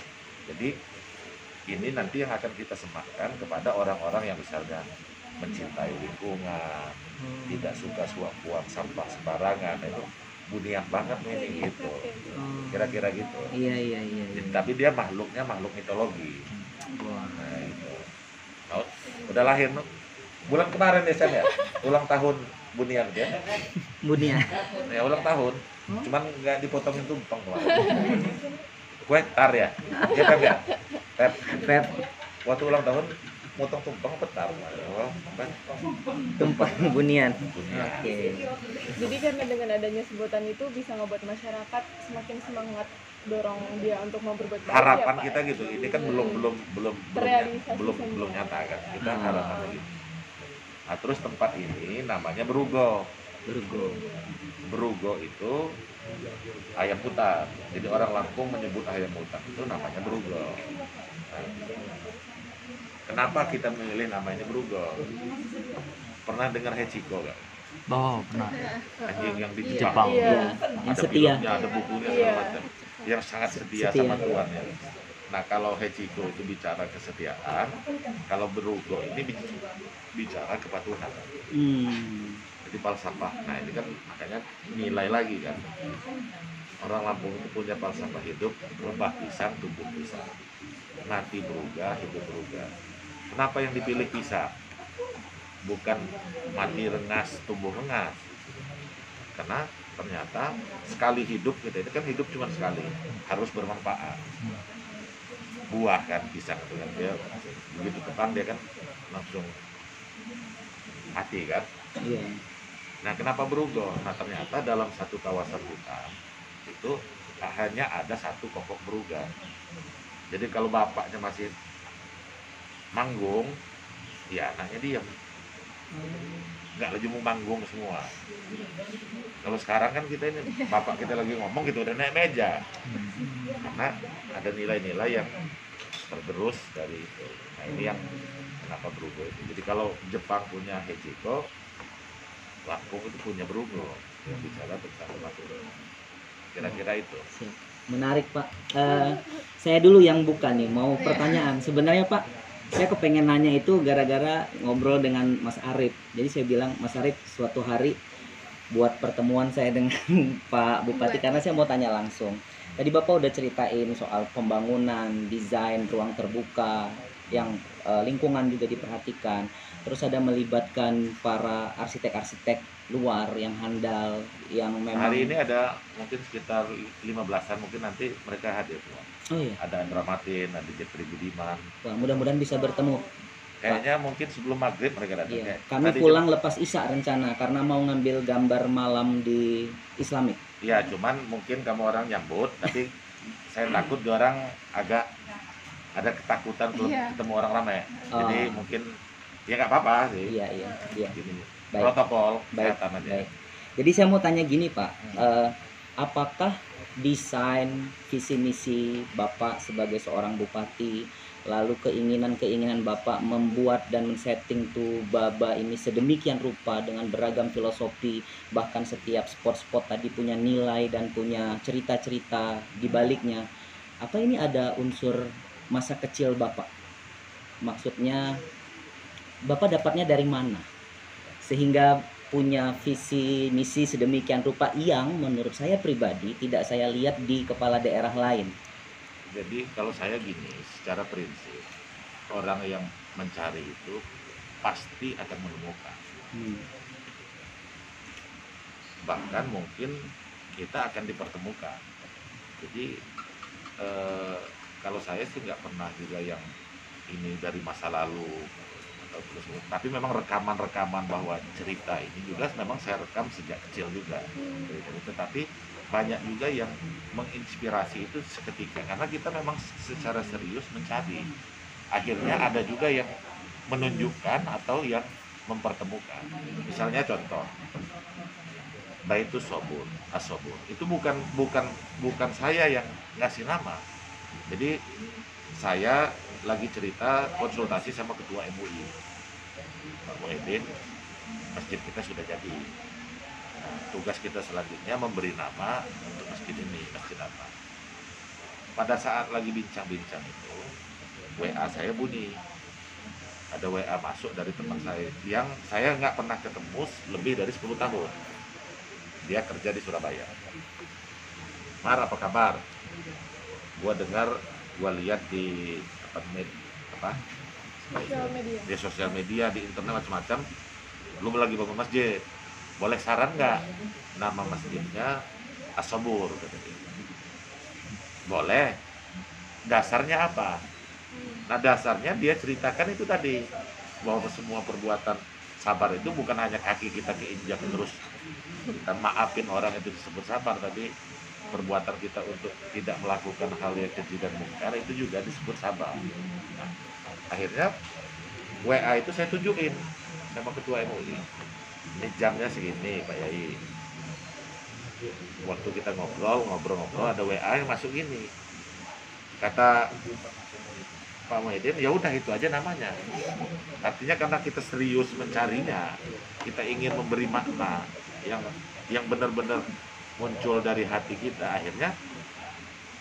Jadi ini nanti yang akan kita sematkan kepada orang-orang yang misalnya mencintai lingkungan, tidak suka buang sampah sembarangan. Itu Bunian banget nih gitu. Kira-kira gitu. Iya. Tapi dia makhluknya makhluk mitologi. Nah, itu. Oh, udah lahir bulan kemarin Desember ya, ulang tahun Bunian ya. Bunian. Ya ulang tahun, cuman nggak dipotongin tumpeng kemarin. Kue tar ya, ya Pep ya, Pep. Waktu ulang tahun motong tumpeng apa tar? Tumpeng Bunian. Bunian. Oke. Jadi karena dengan adanya sebutan itu bisa membuat masyarakat semakin semangat dorong dia untuk mau berbuat baik. Harapan ya, Pak? kita gitu, ini kan Terrealisasi belum semua. nyata kan, kita harapan gitu. Nah, terus tempat ini namanya Berugo. Berugo itu ayam hutan. Jadi orang Lampung menyebut ayam hutan itu namanya Berugo. Nah, kenapa kita memilih namanya Berugo? Pernah dengar Hechiko nggak? Oh, pernah. Anjing yang di Iya, Jepang iya. Yang ada setia. filmnya, ada bukunya Iya. segala macam. Yang sangat setia Setia. sama tuannya. Nah, kalau Hechiko itu bicara kesetiaan, kalau Berugo ini bicara kepatuhan. Jadi falsafah. Nah, ini kan makanya nilai lagi kan. Orang Lampung itu punya falsafah hidup, lebah pisang, tumbuh pisang. Mati beruga, hidup beruga. Kenapa yang dipilih pisang? Bukan mati rengas, tumbuh rengas. Karena ternyata sekali hidup kita itu kan hidup cuma sekali, harus bermanfaat. Buah kan pisang itu kan, dia begitu tebang dia kan langsung mati kan. Iya. Nah, kenapa Berugo? Nah, ternyata dalam satu kawasan hutan itu hanya ada satu pokok beruga. Jadi kalau bapaknya masih manggung, ya anaknya diam. Nggak lagi mau manggung semua. Kalau sekarang kan kita ini, bapak kita lagi ngomong gitu udah naik meja. Karena ada nilai-nilai yang tergerus dari itu. Nah, ini yang kenapa Berugo itu. Jadi kalau Jepang punya Hechiko, Lampung itu punya Berugo yang bicara tentang kepatuhan. Kira-kira itu. Siap. Menarik Pak. Saya dulu yang buka nih, mau pertanyaan. Sebenarnya Pak, saya kepengen nanya itu gara-gara ngobrol dengan Mas Arif. Jadi saya bilang, Mas Arif suatu hari buat pertemuan saya dengan Pak Bupati, karena saya mau tanya langsung. Tadi Bapak udah ceritain soal pembangunan, desain ruang terbuka, yang lingkungan juga diperhatikan. Terus ada melibatkan para arsitek-arsitek luar yang handal, yang memang Hari ini ada mungkin sekitar 15-an, mungkin nanti mereka hadir semua. oh iya, Ada Andra Martin, ada Jeffrey Budiman. wah, mudah-mudahan bisa bertemu. Kayaknya mungkin sebelum maghrib mereka datang. Iya. Kayak Kami tadi pulang lepas Isya rencana karena mau ngambil gambar malam di Islamic. Ya, cuman mungkin kamu orang nyambut, tapi saya takut dia orang agak ada ketakutan belum Iya. ketemu orang ramai. Oh. Jadi mungkin ya nggak apa-apa sih. Iya, iya, iya. Gini, Baik. protokol Baik, kesehatan aja. baik. Jadi saya mau tanya gini Pak, apakah desain visi misi Bapak sebagai seorang bupati, lalu keinginan-keinginan Bapak membuat dan men-setting tuh Baba ini sedemikian rupa dengan beragam filosofi, bahkan setiap spot-spot tadi punya nilai dan punya cerita-cerita di baliknya. Apa ini ada unsur masa kecil Bapak? Maksudnya Bapak dapatnya dari mana? Sehingga punya visi misi sedemikian rupa yang menurut saya pribadi tidak saya lihat di kepala daerah lain. Jadi kalau saya gini, secara prinsip orang yang mencari itu pasti akan menemukan. Bahkan mungkin kita akan dipertemukan. Jadi kalau saya sih nggak pernah juga yang ini dari masa lalu atau terus, tapi memang rekaman-rekaman bahwa cerita ini juga memang saya rekam sejak kecil juga. Tetapi banyak juga yang menginspirasi itu seketika karena kita memang secara serius mencari. Akhirnya ada juga yang menunjukkan atau yang mempertemukan. Misalnya contoh, Baitus Sobur, Asobur. Itu bukan saya yang ngasih nama. Jadi saya lagi cerita konsultasi sama ketua MUI, Pak Muhyiddin, masjid kita sudah jadi. Tugas kita selanjutnya memberi nama untuk masjid ini, masjid apa. Pada saat lagi bincang-bincang itu, WA saya bunyi. Ada WA masuk dari teman saya yang saya nggak pernah ketemu lebih dari 10 tahun. Dia kerja di Surabaya. Mar, apa kabar? Gua dengar, gua lihat di Sosial media. di sosial media, di internet macam-macam. Lu lagi bangun masjid. Boleh saran nggak? Nama masjidnya Asobur, kata dia. Boleh. Dasarnya apa? Nah, dasarnya dia ceritakan itu tadi, bahwa semua perbuatan sabar itu bukan hanya kaki kita keinjak terus kita maafin orang itu disebut sabar, tapi perbuatan kita untuk tidak melakukan hal yang keji dan mungkar itu juga disebut sabar. Nah, akhirnya WA itu saya tunjukin sama ketua MUI. Ini jamnya segini Pak Yai. Waktu kita ngobrol ada WA yang masuk gini. Kata Pak Muhyiddin, ya udah itu aja namanya. Artinya karena kita serius mencarinya, kita ingin memberi makna yang benar-benar muncul dari hati kita, akhirnya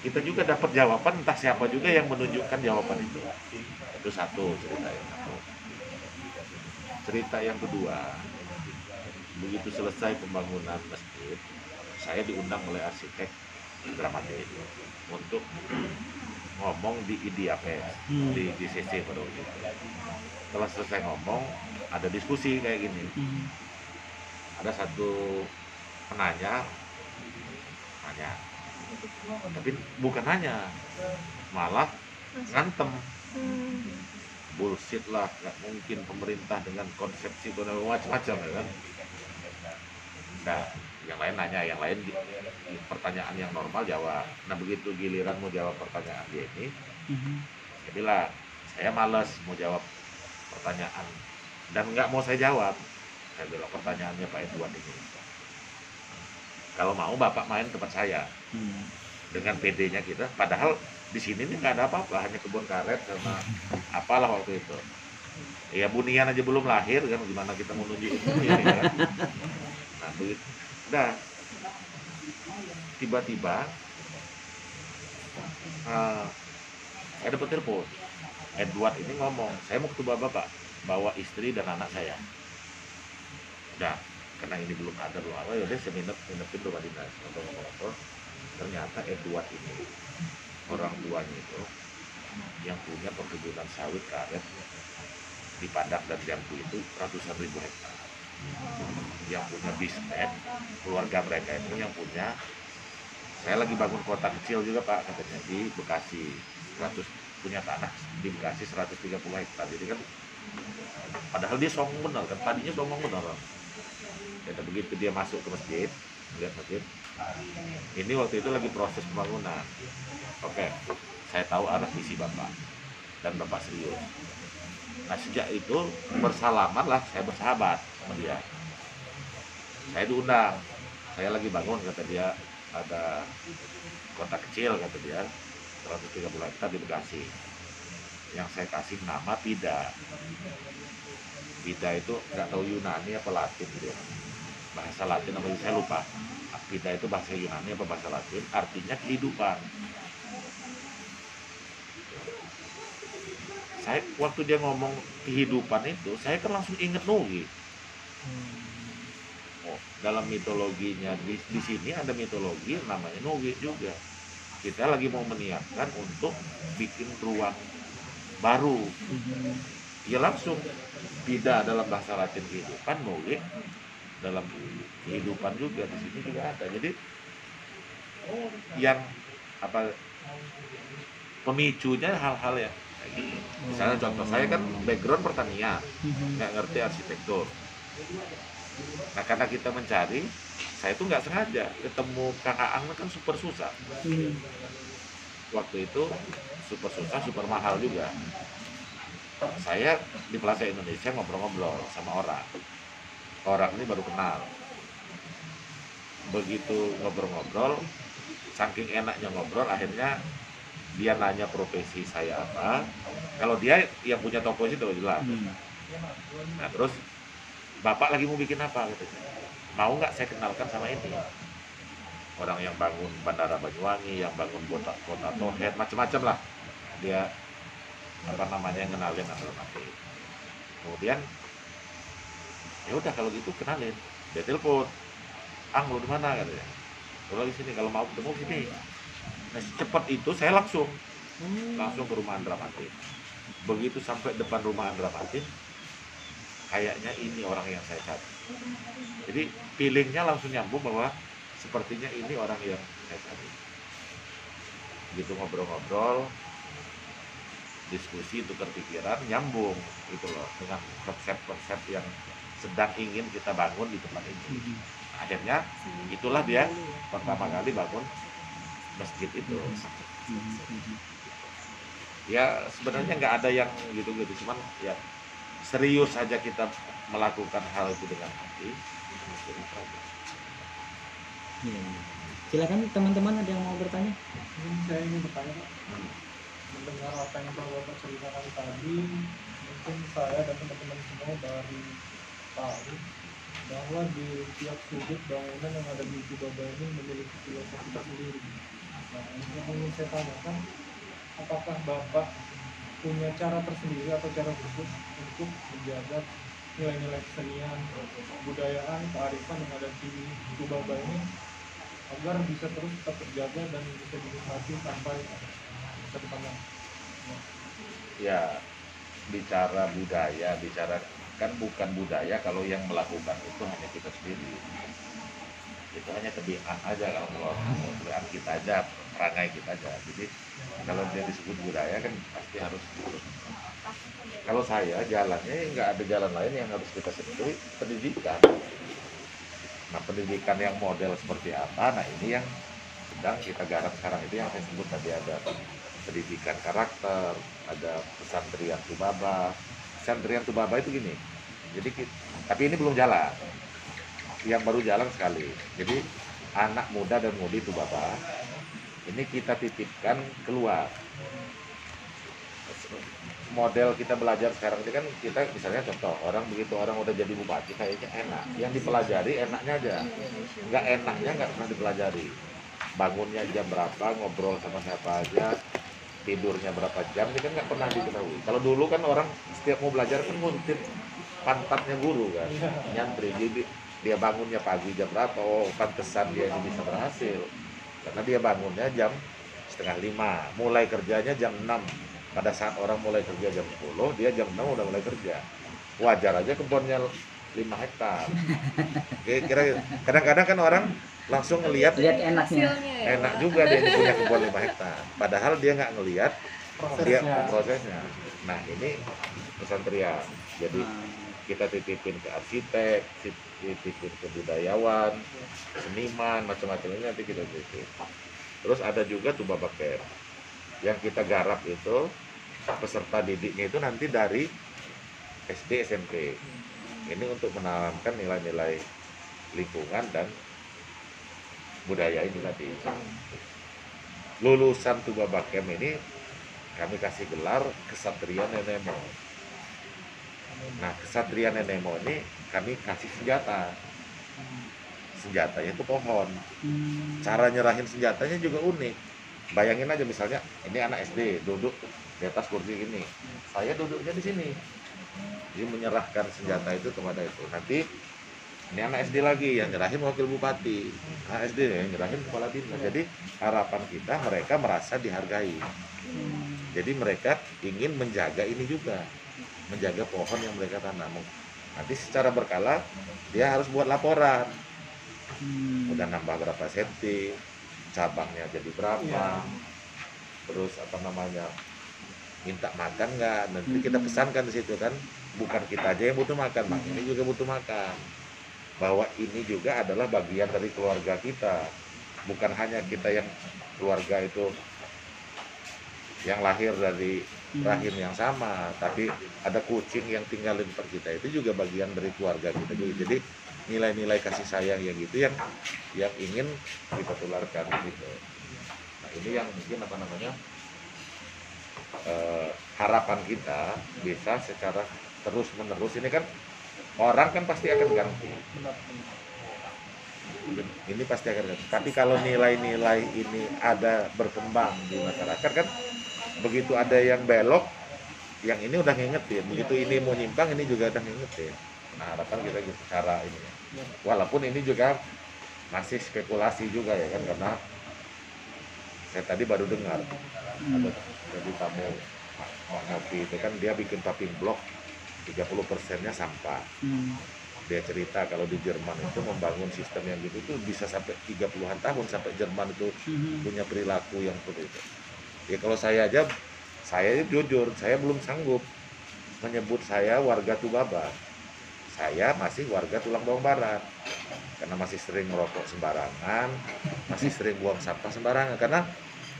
kita juga dapat jawaban, entah siapa juga yang menunjukkan jawaban itu. Itu satu cerita yang satu. Cerita yang kedua, begitu selesai pembangunan masjid, saya diundang oleh arsitek Andra Martin untuk ngomong di IDIAPES, di DCC pada waktu itu. Setelah selesai ngomong, ada diskusi kayak gini. Ada satu penanya, tapi bukan nanya, malah ngantem. Bullshit lah, nggak mungkin pemerintah dengan konsepsi macam-macam ya kan. Nah, yang lain nanya, yang lain pertanyaan yang normal jawab. Nah, begitu giliran mau jawab pertanyaan dia ini, saya bilang, saya malas mau jawab pertanyaan dan nggak mau saya jawab. Saya bilang pertanyaannya Pak Edward ini. Kalau mau Bapak main tempat saya dengan PD-nya kita. Padahal di sini nih nggak ada apa-apa, hanya kebun karet sama apalah waktu itu. Ya bunian aja belum lahir kan, gimana kita mau nunjukin ya kan? Nah begitu, udah tiba-tiba saya dapat telepon. Edward ini ngomong, saya mau ketemu Bapak, bawa istri dan anak saya. Udah, karena ini belum ada ya udah saya nginepin rumah dinas atau motor. Ternyata Edward ini orang tuanya itu yang punya perkebunan sawit karet di Padang dan Jambi itu ratusan ribu hektar. Yang punya bisnet, keluarga mereka itu yang punya, saya lagi bangun kota kecil juga Pak, katanya di Bekasi, 100 punya tanah di Bekasi 130 hektar. Jadi kan padahal dia songong benar kan, tadinya songong benar. Dan begitu dia masuk ke masjid, lihat masjid, ini waktu itu lagi proses pembangunan. Oke, saya tahu arah visi Bapak dan Bapak serius. Nah sejak itu bersalaman lah, saya bersahabat sama dia. Saya diundang, saya lagi bangun, kata dia, ada kota kecil, kata dia, 130 hektar di Bekasi. Yang saya kasih nama Pida. Pida itu nggak tahu Yunani apa Latin gitu, bahasa Latin apa saya lupa. Pida itu bahasa Yunani apa bahasa Latin, artinya kehidupan. Saya waktu dia ngomong kehidupan itu, saya kan langsung inget Nugi. Oh, dalam mitologinya di sini ada mitologi namanya Nugi juga. Kita lagi mau meniatkan untuk bikin ruang baru. Ya langsung Pida dalam bahasa Latin kehidupan, Nugi dalam kehidupan juga, di sini juga ada. Jadi yang apa pemicunya hal-hal yang kayak gitu. Misalnya contoh, saya kan background pertanian, nggak ngerti arsitektur. Nah karena kita mencari, saya tuh nggak sengaja ketemu Kang Aang kan super susah. Waktu itu super susah, super mahal juga. Saya di Plaza Indonesia ngobrol-ngobrol sama orang. Orang ini baru kenal. Begitu ngobrol-ngobrol, saking enaknya ngobrol, akhirnya dia nanya profesi saya apa. Kalau dia yang punya toko itu jelas. Nah terus, Bapak lagi mau bikin apa? Katanya. Mau nggak saya kenalkan sama ini? Orang yang bangun Bandara Banyuwangi, yang bangun kota Tohet, macam-macam lah. Dia apa namanya yang kenalin atau nanti. Kemudian ya udah kalau gitu kenalin. Dia telepon, Ang lu di mana katanya? Lu lagi sini, kalau mau ketemu sini. Nah secepat itu saya langsung ke rumah Andra Matin. Begitu sampai depan rumah Andra Matin, kayaknya ini orang yang saya cari. Jadi feelingnya langsung nyambung bahwa sepertinya ini orang yang saya cari. Gitu ngobrol-ngobrol, diskusi, tukar pikiran, nyambung gitu loh dengan konsep-konsep yang sedang ingin kita bangun di tempat ini. Akhirnya itulah dia pertama kali bangun masjid itu. Ya sebenarnya nggak ada yang gitu-gitu, cuman ya serius saja kita melakukan hal itu dengan hati. Silakan teman-teman, ada yang mau bertanya? Saya ingin bertanya Pak, mendengar apa yang Bapak ceritakan tadi, mungkin saya dan teman-teman semua baru tahu bahwa di tiap sudut bangunan yang ada di Cibaba ini memiliki filosofi tersendiri. Nah, yang ingin saya tanyakan, apakah Bapak punya cara tersendiri atau cara khusus untuk menjaga nilai-nilai kesenian, kebudayaan, kearifan yang ada di Cibaba ini agar bisa terus tetap terjaga dan bisa dinikmati sampai masa depan? Ya bicara budaya, kan bukan budaya kalau yang melakukan itu hanya kita sendiri. Itu hanya kebiasaan aja, kalau kebiasaan kita aja, perangai kita aja. Jadi kalau dia disebut budaya kan pasti harus terus. Kalau saya jalannya nggak ada jalan lain yang harus kita sentuh, pendidikan. Nah pendidikan yang model seperti apa? Nah ini yang sedang kita garap sekarang, itu yang saya sebut tadi, ada pendidikan karakter, ada pesantren Tubaba. Pesantren Tubaba itu gini, jadi tapi ini belum jalan, yang baru jalan sekali. Jadi anak muda dan mudi Tubaba ini kita titipkan keluar. Model kita belajar sekarang ini kan, kita misalnya contoh, orang begitu orang udah jadi bupati kayaknya enak, yang dipelajari enaknya aja, nggak enaknya nggak pernah dipelajari. Bangunnya jam berapa, ngobrol sama siapa aja, tidurnya berapa jam, ini kan nggak pernah diketahui. Kalau dulu kan orang setiap mau belajar kan nguntit pantatnya guru kan, nyantri. Jadi dia bangunnya pagi jam berapa, oh pantesan dia ini bisa berhasil, karena dia bangunnya jam 4:30, mulai kerjanya jam 6. pada saat orang mulai kerja jam 10, dia jam 6 udah mulai kerja. Wajar aja kebunnya 5 hektar. Kira kadang-kadang kan orang langsung ngelihat Lihat enaknya. enak juga dia ini punya kebun 5 hektar. Padahal dia nggak ngelihat dia prosesnya. Nah ini pesan Tria. Jadi kita titipin ke arsitek, titipin ke budayawan, seniman, macam-macam ini nanti kita titip. Terus ada juga Tubaba Camp yang kita garap itu peserta didiknya itu nanti dari SD SMP. Ini untuk menanamkan nilai-nilai lingkungan dan budaya ini tadi. Lulusan Tubaba Camp ini kami kasih gelar Kesatria Nenemo. Nah, Kesatria Nenemo ini kami kasih senjata. Senjatanya itu pohon. Cara nyerahin senjatanya juga unik. Bayangin aja misalnya ini anak SD duduk di atas kursi ini. Saya duduknya di sini. Dia menyerahkan senjata itu kepada itu. Nanti ini anak SD lagi yang nyerahin wakil bupati, anak SD yang nyerahin kepala dinas. Jadi harapan kita mereka merasa dihargai. Jadi mereka ingin menjaga ini juga, menjaga pohon yang mereka tanam. Nanti secara berkala dia harus buat laporan. Udah nambah berapa senti, cabangnya jadi berapa, terus apa namanya, minta makan nggak? Nanti kita pesankan di situ kan. Bukan kita aja yang butuh makan, Bang. Ini juga butuh makan. Bahwa ini juga adalah bagian dari keluarga kita. Bukan hanya kita yang keluarga itu yang lahir dari rahim yang sama, tapi ada kucing yang tinggal di tempat kita itu juga bagian dari keluarga kita juga. Jadi nilai-nilai kasih sayang yang gitu yang ingin kita tularkan gitu. Nah ini yang mungkin apa namanya harapan kita bisa secara terus menerus. Ini kan orang kan pasti akan ganti. Ini pasti akan ganti. Tapi kalau nilai-nilai ini ada berkembang di masyarakat kan, begitu ada yang belok, yang ini udah ngingetin. Begitu ini mau nyimpang, ini juga udah ngingetin. Nah harapan kita gitu cara ini. Walaupun ini juga masih spekulasi juga ya kan, karena saya tadi baru dengar ada jadi tamu ngopi itu kan dia bikin paving block 30%-nya sampah. Dia cerita kalau di Jerman itu membangun sistem yang gitu itu bisa sampai 30-an tahun sampai Jerman itu punya perilaku yang seperti itu. Ya kalau saya aja, saya jujur, saya belum sanggup menyebut saya warga Tubaba. Saya masih warga Tulang Bawang Barat. Karena masih sering merokok sembarangan, masih sering buang sampah sembarangan. Karena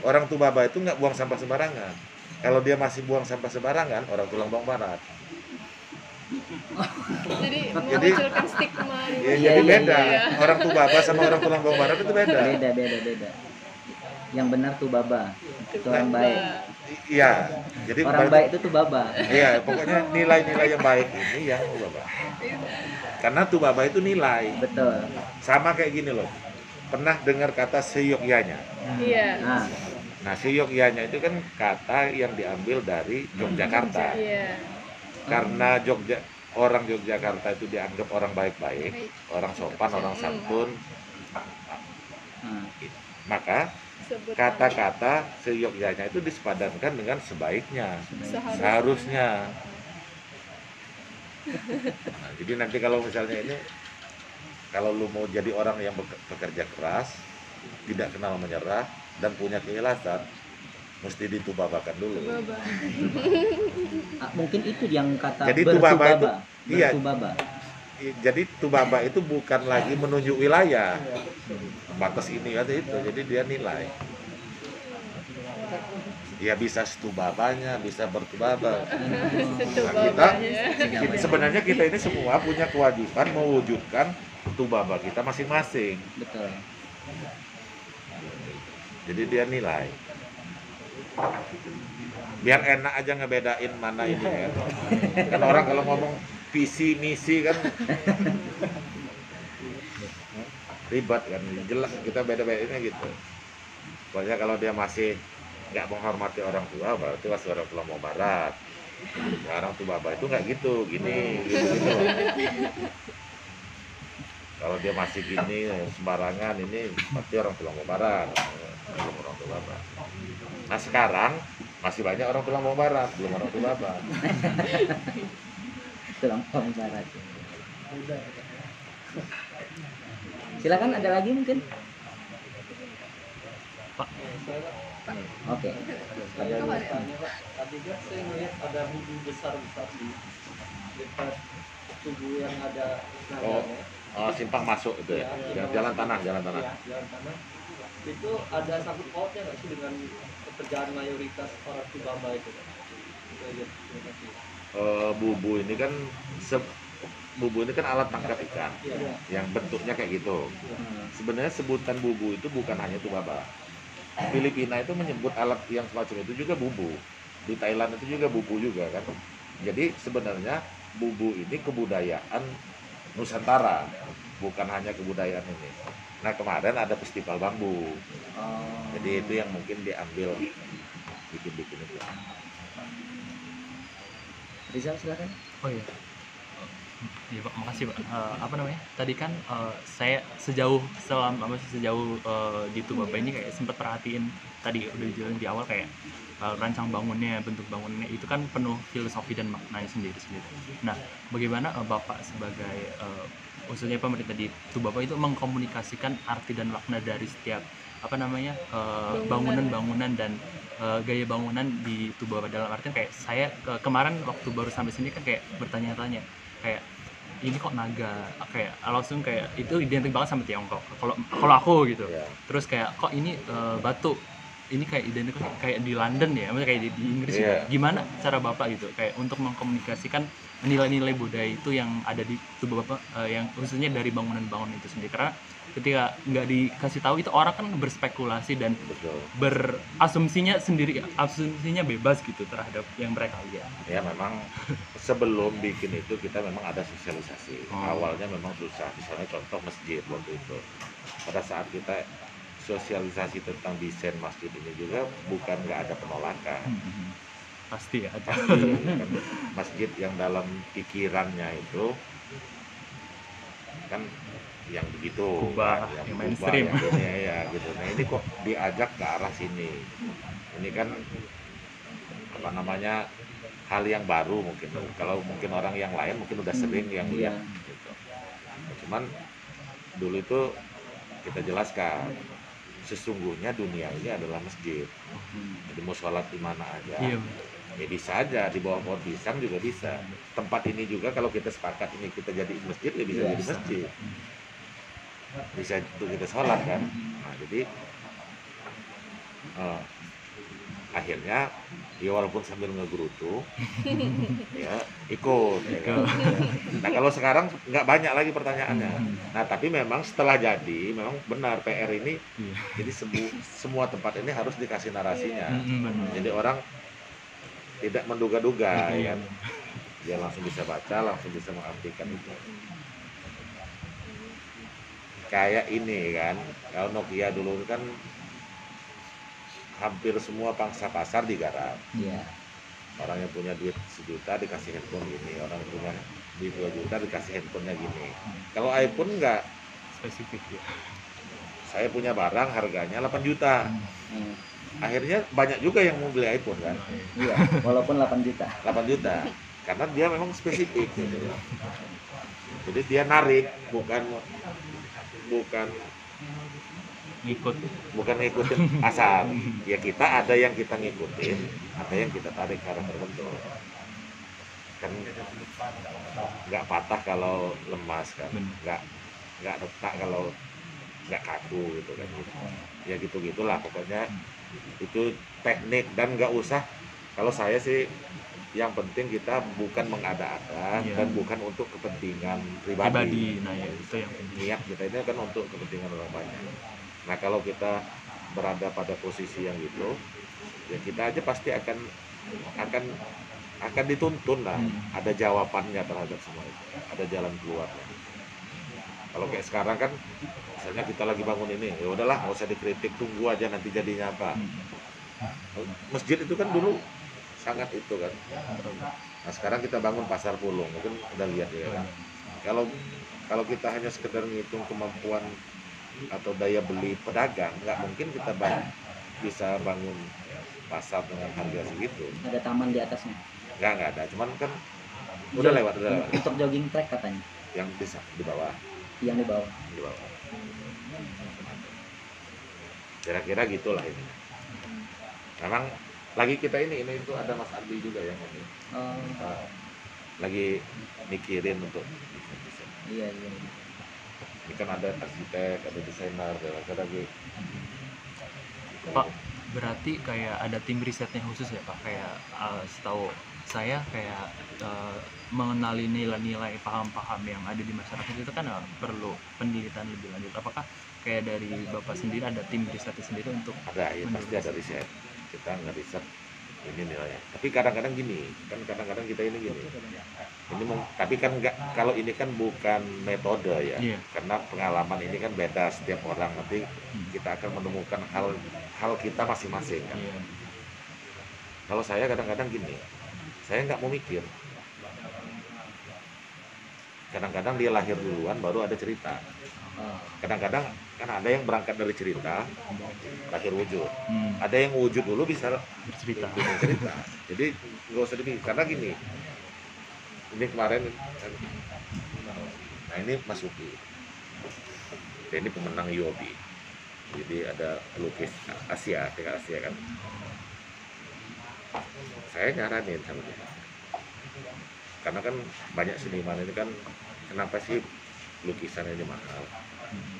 orang Tubaba itu nggak buang sampah sembarangan. Kalau dia masih buang sampah sembarangan, orang Tulang Bawang Barat. Jadi memunculkan stigma. Ya, jadi beda. Orang Tubaba sama orang Tulang Bawang Barat itu beda. Beda. Yang benar Tubaba, itu orang baik. Iya, jadi Orang baik itu Tubaba. Iya, pokoknya nilai-nilai yang baik ini yang Tubaba. Karena Tubaba itu nilai. Betul. Sama kayak gini loh. Pernah dengar kata seyogyanya? Iya. Nah, seyogyanya itu kan kata yang diambil dari Yogyakarta. Iya. Karena orang Yogyakarta itu dianggap orang baik-baik, orang sopan, orang santun. Maka kata-kata seyogyanya itu disepadankan dengan sebaiknya, seharusnya. Nah, jadi nanti kalau misalnya ini, kalau lu mau jadi orang yang bekerja keras, tidak kenal menyerah, dan punya keikhlasan, mesti ditubabakan dulu. Mungkin itu yang kata Jadi Tubaba itu, iya. Bertubaba. Jadi Tubaba itu bukan lagi menunjuk wilayah, batas ini atau itu. Jadi dia nilai. Ya bisa setubabanya, bisa bertubaba. Nah, kita sebenarnya kita ini semua punya kewajiban mewujudkan tubaba kita masing-masing. Betul. Jadi dia nilai. Biar enak aja ngebedain mana ini kan. Kan orang kalau ngomong visi misi kan ribet kan, jelas kita beda-bedainnya gitu. Pokoknya kalau dia masih nggak menghormati orang tua, berarti masih orang Tulang Bawang Barat. Orang Tubaba itu nggak gitu, gini, gitu. Kalau dia masih gini sembarangan, ini pasti orang Tulang Bawang Barat, orang Tubaba. Nah sekarang Masih banyak orang tulang bawang barat, belum orang Tubaba. Tulang bawang barat. Silakan, ada lagi mungkin? Pak. Oke. Saya bertanya Pak, tadi kan saya melihat ada bubu besar-besar di depan tubuh yang ada naganya. Simpang masuk itu ya, jalan tanah. Ya, jalan tanah. Itu ada sangkut pautnya nggak sih dengan pekerjaan mayoritas orang Tubaba itu? Itu aja. Terima kasih. Bubu ini kan bubu ini kan alat tangkap ikan Iya. yang bentuknya kayak gitu. Sebenarnya sebutan bubu itu bukan hanya Tubaba. Filipina itu menyebut alat yang semacam itu juga bubu. Di Thailand itu juga bubu juga kan. Jadi sebenarnya bubu ini kebudayaan Nusantara, bukan hanya kebudayaan ini. Nah kemarin ada festival bambu, jadi itu yang mungkin diambil bikin itu. Rizal, silakan. Oh iya. Iya Pak, makasih Pak. Apa namanya? Tadi kan saya sejauh di Tubaba ini kayak sempat perhatiin tadi udah dijelaskan di awal kayak rancang bangunnya, bentuk bangunannya itu kan penuh filosofi dan maknanya sendiri. Nah, bagaimana Bapak sebagai khususnya pemerintah di Tubaba itu mengkomunikasikan arti dan makna dari setiap bangunan dan gaya bangunan di Tubaba, dalam artian kayak saya kemarin waktu baru sampai sini kan kayak bertanya-tanya kayak ini kok naga, kayak langsung kayak itu identik banget sama Tiongkok kalau aku gitu. Terus kayak kok ini batu, ini kayak identik kayak di London ya, maksudnya kayak di Inggris gitu. Gimana cara Bapak gitu kayak untuk mengkomunikasikan nilai-nilai budaya itu yang ada di tubuh Bapak, yang khususnya dari bangunan-bangunan itu sendiri, karena ketika nggak dikasih tahu itu orang kan berspekulasi dan berasumsinya sendiri, asumsinya bebas gitu terhadap yang mereka lihat. Ya memang sebelum bikin itu kita memang ada sosialisasi. Awalnya memang susah, misalnya contoh masjid waktu itu. Pada saat kita sosialisasi tentang desain masjid ini juga bukan nggak ada penolakan. Pasti ya ada. Pasti, kan, masjid yang dalam pikirannya itu kan yang begitu, kubah, kan, yang mainstream. Yang ini, ya gitu. Nah ini kok diajak ke arah sini. Ini kan apa namanya, hal yang baru mungkin. Kalau mungkin orang yang lain mungkin udah sering yang lihat gitu. Cuman dulu itu kita jelaskan sesungguhnya dunia ini adalah masjid. Jadi mau sholat di mana aja. Ya bisa aja, di bawah pohon pisang juga bisa. Tempat ini juga kalau kita sepakat ini kita jadi masjid, ya bisa jadi masjid. Bisa untuk kita sholat kan. Nah jadi akhirnya ya walaupun sambil ngegerutu ya ikut ya kan? Nah kalau sekarang nggak banyak lagi pertanyaannya. Nah tapi memang setelah jadi memang benar PR ini jadi semua tempat ini harus dikasih narasinya. Jadi orang tidak menduga-duga ya kan? Dia langsung bisa baca, langsung bisa mengartikan itu. Kayak ini kan, kalau Nokia dulu kan hampir semua pangsa pasar digarap. Orang yang punya duit 1 juta dikasih handphone gini, orang yang punya duit 2 juta dikasih handphonenya gini. Kalau iPhone enggak spesifik ya. Saya punya barang harganya 8 juta. Akhirnya banyak juga yang mau beli iPhone kan. Iya, walaupun 8 juta. 8 juta. Karena dia memang spesifik gitu. Jadi dia narik, bukan ngikutin asal. Ya kita ada yang kita ngikutin, ada yang kita tarik ke arah tertentu. Kan nggak patah kalau lemas kan, nggak retak kalau nggak kaku gitu kan. Ya gitu-gitulah pokoknya. Itu teknik dan nggak usah. Kalau saya sih yang penting kita bukan mengada-ada dan bukan untuk kepentingan pribadi. Nah ya itu yang penting. Niat kita ini kan untuk kepentingan orang banyak. Nah kalau kita berada pada posisi yang gitu, ya kita aja pasti akan dituntun lah. Ada jawabannya terhadap semua itu. Ada jalan keluarnya. Kalau kayak sekarang kan, misalnya kita lagi bangun ini, ya udahlah nggak usah dikritik, tunggu aja nanti jadinya apa. Masjid itu kan dulu sangat itu kan. Nah sekarang kita bangun pasar Pulung, mungkin udah lihat ya kan. Kalau kita hanya sekedar ngitung kemampuan atau daya beli pedagang, nggak mungkin kita bisa bangun pasar dengan harga segitu. Ada taman di atasnya. Nggak ada, cuman kan udah lewat. Untuk jogging track katanya. Yang bisa di bawah. Yang di bawah. Di bawah. Kira-kira gitulah ini. Memang lagi kita ini itu ada Mas Adi juga yang ini. Lagi mikirin untuk desain. Iya. Ini kan ada arsitek, ada desainer, ada lagi. Pak, berarti kayak ada tim risetnya khusus ya Pak? Kayak setahu saya kayak mengenali nilai-nilai paham-paham yang ada di masyarakat itu kan perlu penelitian lebih lanjut. Apakah kayak dari Bapak sendiri ada tim risetnya sendiri untuk Ada, ya pasti ada riset. Kita ngeriset ini nilainya. Tapi kadang-kadang gini, kan kadang-kadang kita ini gini. Tapi kan enggak, kalau ini kan bukan metode ya. Iya. Karena pengalaman ini kan beda setiap orang. Nanti kita akan menemukan hal kita masing-masing kan. Iya. Kalau saya kadang-kadang gini, saya nggak mau mikir. Kadang-kadang dia lahir duluan baru ada cerita. Kadang-kadang kan ada yang berangkat dari cerita lahir wujud. Ada yang wujud dulu bisa Bercerita. cerita. Jadi nggak usah dipikir. Karena gini, ini kemarin, nah ini Mas Uki. Ini pemenang UOB. Jadi ada pelukis Asia, tingkat Asia kan. Saya nyaranin sama dia. Karena kan banyak seniman ini kan, kenapa sih lukisan ini mahal?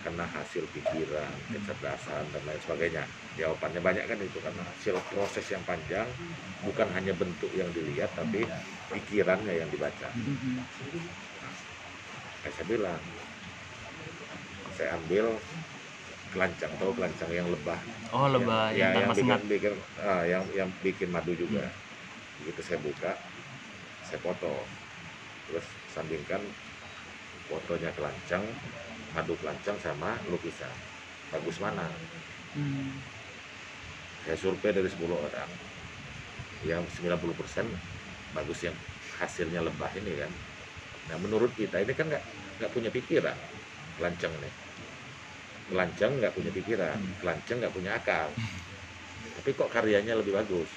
Karena hasil pikiran, kecerdasan dan lain sebagainya. Jawabannya banyak kan itu, karena hasil proses yang panjang, bukan hanya bentuk yang dilihat tapi pikirannya yang dibaca. Saya bilang, saya ambil kelancang, tahu kelancang yang lebah. Oh, lebah yang yang bikin madu juga. Begitu saya buka, saya foto, terus sandingkan fotonya kelancang, madu kelancang sama lukisan, bagus mana? Saya survei dari 10 orang, yang 90% bagus yang hasilnya lebah ini kan. Nah menurut kita ini kan nggak punya pikiran, kelancang ini. Kelancang nggak punya pikiran, kelancang nggak punya akal. Tapi kok karyanya lebih bagus?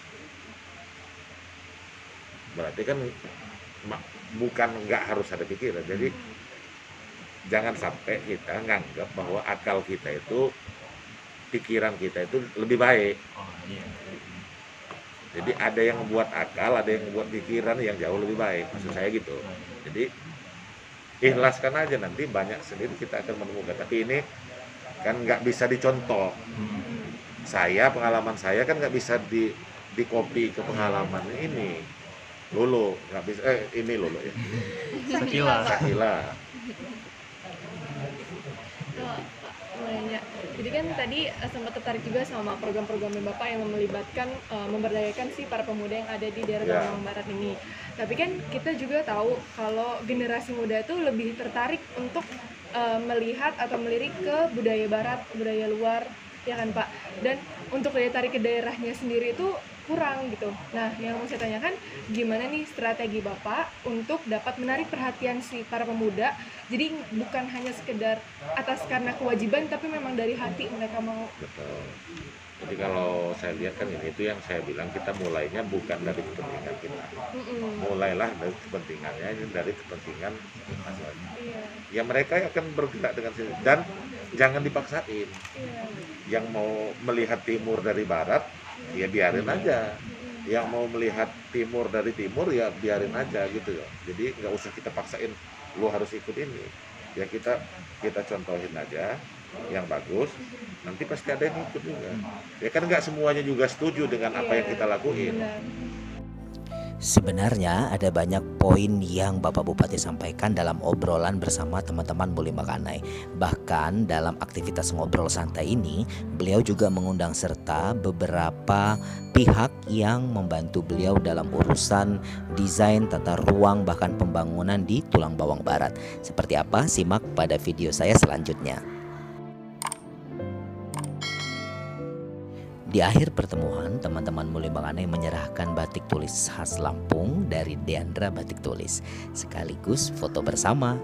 Berarti kan bukan nggak harus ada pikiran. Jadi jangan sampai kita nganggap bahwa akal kita itu, pikiran kita itu lebih baik. Oh, iya. Jadi ada yang membuat akal, ada yang membuat pikiran yang jauh lebih baik. Maksud saya gitu. Jadi ikhlaskan aja, nanti banyak sendiri kita akan menemukan. Tapi ini kan nggak bisa dicontoh. Pengalaman saya kan nggak bisa di copy ke pengalaman ini. Lolo nggak bisa. Ini Lolo ya. Sakila. Jadi kan tadi sempat tertarik juga sama program-program Bapak yang melibatkan memberdayakan si para pemuda yang ada di daerah Bawang Barat ini. Tapi kan kita juga tahu kalau generasi muda itu lebih tertarik untuk melihat atau melirik ke budaya Barat, budaya luar, ya kan Pak. Dan untuk daya tarik ke daerahnya sendiri itu kurang gitu. Nah, yang mau saya tanyakan, gimana nih strategi Bapak untuk dapat menarik perhatian si para pemuda? Jadi bukan hanya sekedar atas karena kewajiban, tapi memang dari hati mereka mau. Betul. Jadi kalau saya lihat kan ini itu yang saya bilang, kita mulainya bukan dari kepentingan kita. Mulailah dari kepentingannya, ini dari kepentingan masyarakat. Ya mereka akan bergerak dengan sendiri dan jangan dipaksain. Yang mau melihat timur dari barat, ya biarin aja. Yang mau melihat timur dari timur, ya biarin aja gitu ya. Jadi nggak usah kita paksain, lu harus ikut ini. Ya kita contohin aja yang bagus, nanti pasti ada yang ikut juga. Ya kan nggak semuanya juga setuju dengan apa yang kita lakuin. Sebenarnya ada banyak poin yang Bapak Bupati sampaikan dalam obrolan bersama teman-teman Buli Makanai. Bahkan dalam aktivitas ngobrol santai ini, beliau juga mengundang serta beberapa pihak yang membantu beliau dalam urusan desain tata ruang bahkan pembangunan di Tulang Bawang Barat. Seperti apa? Simak pada video saya selanjutnya. Di akhir pertemuan, teman-teman Buli Makanai menyerahkan batik tulis khas Lampung dari Deandra Batik Tulis, sekaligus foto bersama.